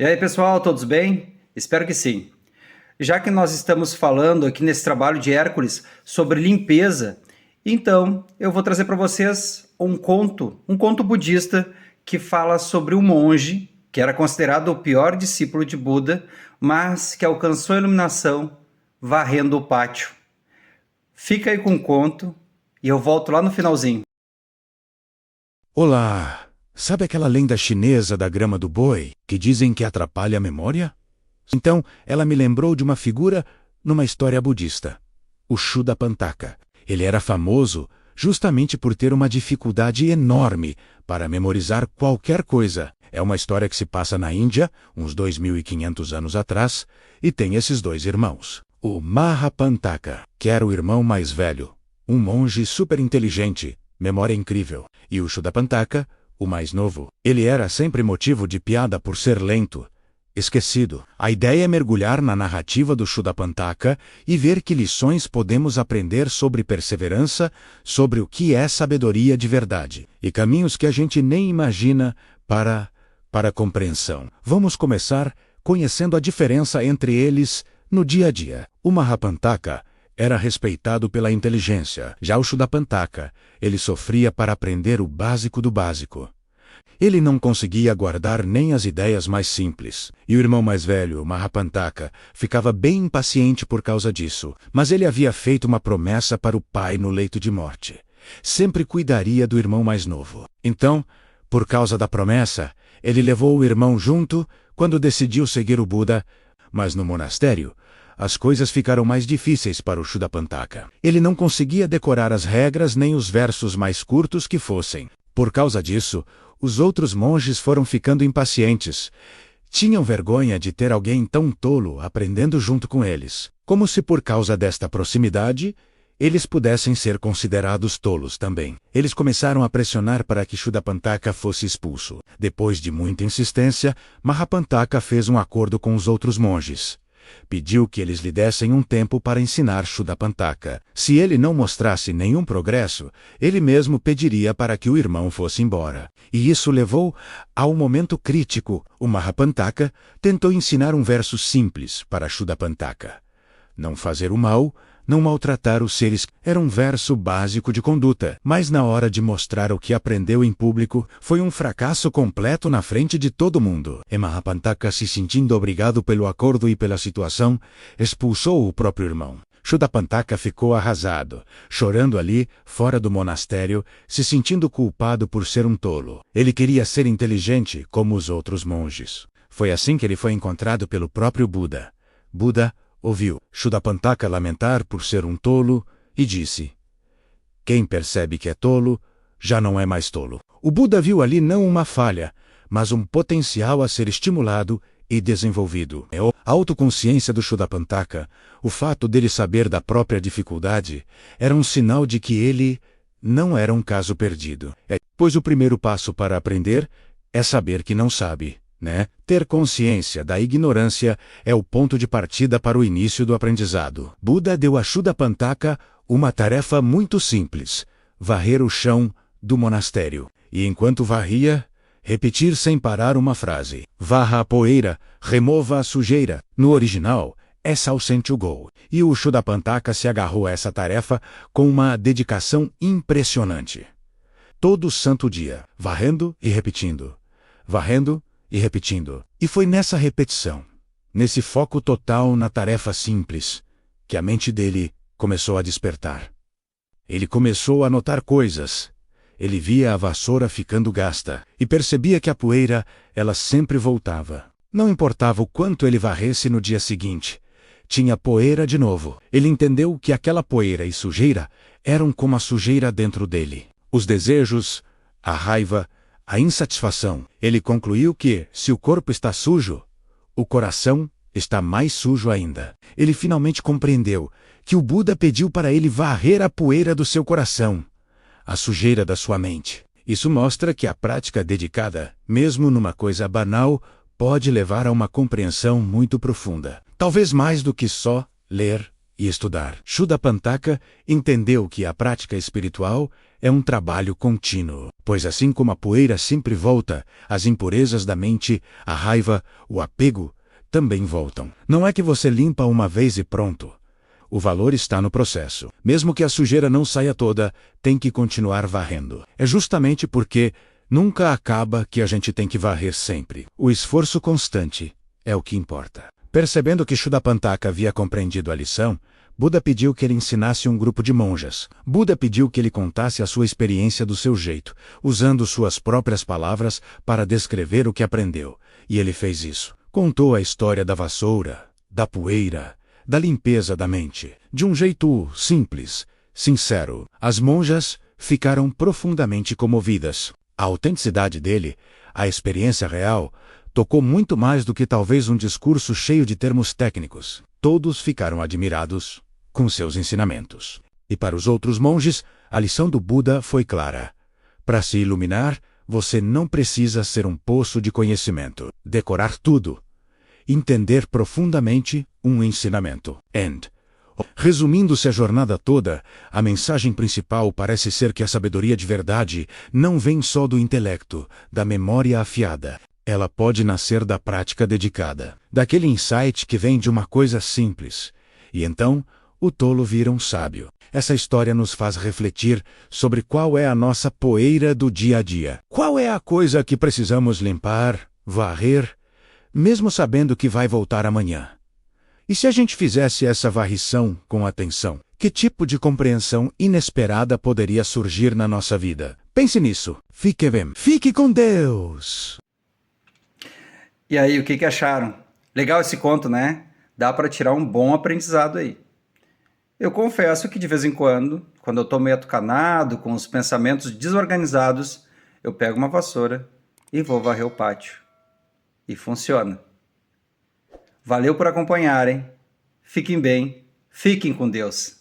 E aí, pessoal, todos bem? Espero que sim. Já que nós estamos falando aqui nesse trabalho de Hércules sobre limpeza, então eu vou trazer para vocês um conto budista que fala sobre um monge que era considerado o pior discípulo de Buda, mas que alcançou a iluminação varrendo o pátio. Fica aí com o conto e eu volto lá no finalzinho. Olá! Sabe aquela lenda chinesa da grama do boi, que dizem que atrapalha a memória? Então, ela me lembrou de uma figura numa história budista, o Shuddhapantaka. Ele era famoso justamente por ter uma dificuldade enorme para memorizar qualquer coisa. É uma história que se passa na Índia, uns 2.500 anos atrás, e tem esses dois irmãos. O Mahapantaka, que era o irmão mais velho, um monge super inteligente, memória incrível, e o Shuddhapantaka, o mais novo. Ele era sempre motivo de piada por ser lento, esquecido. A ideia é mergulhar na narrativa do Shuddhapantaka e ver que lições podemos aprender sobre perseverança, sobre o que é sabedoria de verdade, e caminhos que a gente nem imagina para a compreensão. Vamos começar conhecendo a diferença entre eles no dia a dia. O Mahapantaka era respeitado pela inteligência. Já o Shuddhapantaka, ele sofria para aprender o básico do básico. Ele não conseguia guardar nem as ideias mais simples. E o irmão mais velho, o Mahapantaka, ficava bem impaciente por causa disso. Mas ele havia feito uma promessa para o pai no leito de morte. Sempre cuidaria do irmão mais novo. Então, por causa da promessa, ele levou o irmão junto quando decidiu seguir o Buda, mas no monastério, as coisas ficaram mais difíceis para o Shuddhapantaka. Ele não conseguia decorar as regras nem os versos mais curtos que fossem. Por causa disso, os outros monges foram ficando impacientes. Tinham vergonha de ter alguém tão tolo aprendendo junto com eles. Como se por causa desta proximidade, eles pudessem ser considerados tolos também. Eles começaram a pressionar para que Shuddhapantaka fosse expulso. Depois de muita insistência, Mahapantaka fez um acordo com os outros monges. Pediu que eles lhe dessem um tempo para ensinar Shuddhapantaka. Se ele não mostrasse nenhum progresso, ele mesmo pediria para que o irmão fosse embora. E isso levou ao momento crítico. O Mahapantaka tentou ensinar um verso simples para Shuddhapantaka. Não fazer o mal, não maltratar os seres, era um verso básico de conduta, mas na hora de mostrar o que aprendeu em público, foi um fracasso completo na frente de todo mundo. E Mahapantaka, se sentindo obrigado pelo acordo e pela situação, expulsou o próprio irmão. Shuddhapantaka ficou arrasado, chorando ali, fora do monastério, se sentindo culpado por ser um tolo. Ele queria ser inteligente, como os outros monges. Foi assim que ele foi encontrado pelo próprio Buda. Buda ouviu Shuddhapantaka lamentar por ser um tolo e disse: "Quem percebe que é tolo, já não é mais tolo." O Buda viu ali não uma falha, mas um potencial a ser estimulado e desenvolvido. A autoconsciência do Shuddhapantaka, o fato dele saber da própria dificuldade, era um sinal de que ele não era um caso perdido. Pois o primeiro passo para aprender é saber que não sabe. Ter consciência da ignorância é o ponto de partida para o início do aprendizado. Buda deu a Shuddhapantaka uma tarefa muito simples: varrer o chão do monastério. E enquanto varria, repetir sem parar uma frase: "Varra a poeira, remova a sujeira." No original, é Sausen to go. E o Shuddhapantaka se agarrou a essa tarefa com uma dedicação impressionante. Todo santo dia, varrendo e repetindo. Varrendo e repetindo. E foi nessa repetição, nesse foco total na tarefa simples, que a mente dele começou a despertar. Ele começou a notar coisas. Ele via a vassoura ficando gasta e percebia que a poeira, ela sempre voltava. Não importava o quanto ele varresse no dia seguinte, tinha poeira de novo. Ele entendeu que aquela poeira e sujeira eram como a sujeira dentro dele. Os desejos, a raiva, a insatisfação. Ele concluiu que, se o corpo está sujo, o coração está mais sujo ainda. Ele finalmente compreendeu que o Buda pediu para ele varrer a poeira do seu coração, a sujeira da sua mente. Isso mostra que a prática dedicada, mesmo numa coisa banal, pode levar a uma compreensão muito profunda. Talvez mais do que só ler e estudar. Shuddhapantaka entendeu que a prática espiritual é um trabalho contínuo, pois assim como a poeira sempre volta, as impurezas da mente, a raiva, o apego, também voltam. Não é que você limpa uma vez e pronto. O valor está no processo. Mesmo que a sujeira não saia toda, tem que continuar varrendo. É justamente porque nunca acaba que a gente tem que varrer sempre. O esforço constante é o que importa. Percebendo que Shuddhapantaka havia compreendido a lição, Buda pediu que ele ensinasse um grupo de monjas. Buda pediu que ele contasse a sua experiência do seu jeito, usando suas próprias palavras para descrever o que aprendeu. E ele fez isso. Contou a história da vassoura, da poeira, da limpeza da mente, de um jeito simples, sincero. As monjas ficaram profundamente comovidas. A autenticidade dele, a experiência real, tocou muito mais do que talvez um discurso cheio de termos técnicos. Todos ficaram admirados com seus ensinamentos. E para os outros monges, a lição do Buda foi clara. Para se iluminar, você não precisa ser um poço de conhecimento, decorar tudo, entender profundamente um ensinamento. Resumindo-se a jornada toda, a mensagem principal parece ser que a sabedoria de verdade não vem só do intelecto, da memória afiada. Ela pode nascer da prática dedicada, daquele insight que vem de uma coisa simples. E então, o tolo vira um sábio. Essa história nos faz refletir sobre qual é a nossa poeira do dia a dia. Qual é a coisa que precisamos limpar, varrer, mesmo sabendo que vai voltar amanhã? E se a gente fizesse essa varrição com atenção, que tipo de compreensão inesperada poderia surgir na nossa vida? Pense nisso. Fique bem. Fique com Deus! E aí, o que acharam? Legal esse conto, né? Dá para tirar um bom aprendizado aí. Eu confesso que de vez em quando eu estou meio atucanado, com os pensamentos desorganizados, eu pego uma vassoura e vou varrer o pátio. E funciona. Valeu por acompanharem. Fiquem bem. Fiquem com Deus.